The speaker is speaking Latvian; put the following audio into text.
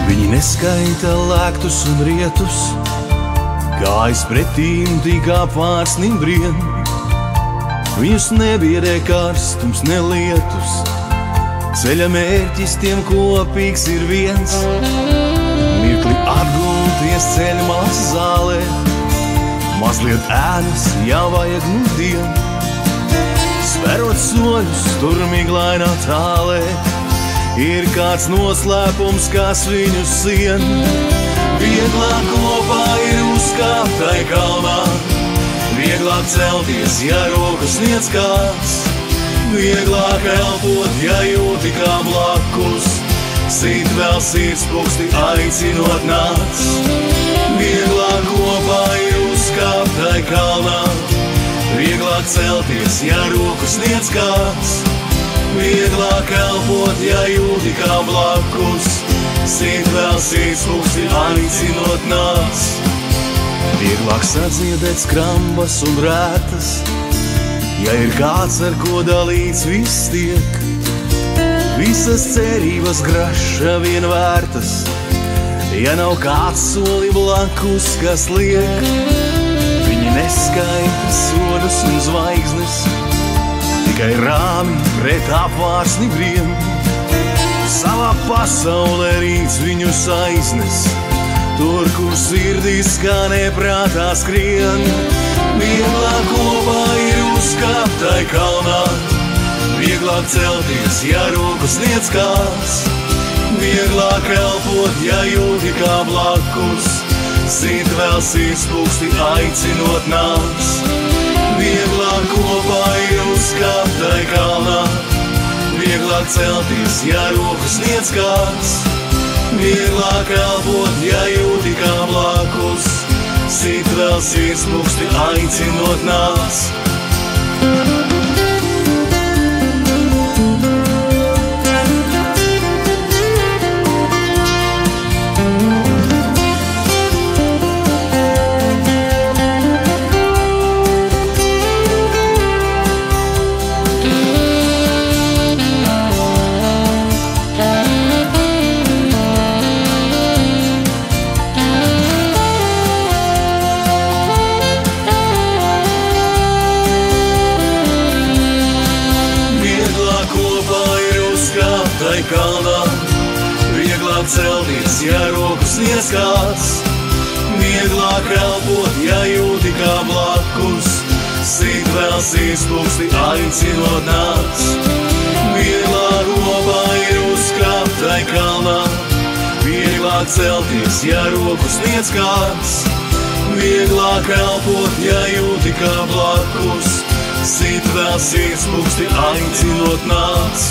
Viņi neskaita lēktus un rietus, kājas pretīm tikā pārsnim brien. Viņus nebiedē karstums, ne lietus, ceļa mērķis tiem kopīgs ir viens. Mirkli atgulties ceļmalas zālē, mazliet ēnas jau vajag nudien. Sperot soļus tur miglainā tālē, ir kāds noslēpums, kas viņu sien. Vieglāk kopā ir uzkāpt tai kalnā, vieglāk celties, ja rokas sniedz kāds. Vieglāk elpot, ja jūti kā blakus, sit vēl sirdspūksti aicinot nāc. Vieglāk kopā ir uzkāpt tai kalnā, vieglāk celties, ja rokas sniedz kāds. Vieglāk elpot, ja jūti kā blakus, sit vēl sirdspūksti aicinot nāc. Vieglāk sadziedēt skrambas un rētas, ja ir kāds, ar ko dalīts viss tiek. Visas cerības graša vien vērtas, ja nav kāds soli blakus, kas liek. Viņi neskaita sodus un zvaigznes, tikai rāmi pret apvārsni brien. Savā pasaulē rīts viņus aiznes, tur, kur sirdis kā neprātā skrien. Vieglāk kopā ir uzkāpt tai kalnā, vieglāk celties, ja rokas sniedz kāds. Vieglāk elpot, ja jūti kā blakus, sit vēl sirdspūksti aicinot nāc. Vieglāk kopā ir uzkāpt tai kalnā, vieglāk celties, ja rokas sniedz kāds. Vieglāk elpot, ja jūti kā blakus, sit vēl sirdspūksti aicinot nāc. Tai kalnā, vieglāk celties, ja rokas sniedz kāds. Vieglāk elpot, ja jūti kā blakus, sit vēl sirdspūksti aicinot nāc. Vieglāk kopā ir uzkāpt tai kalnā, vieglāk celties, ja rokas sniedz kāds. Vieglāk elpot, ja jūti kā blakus, sit vēl sirdspūksti aicinot nāc.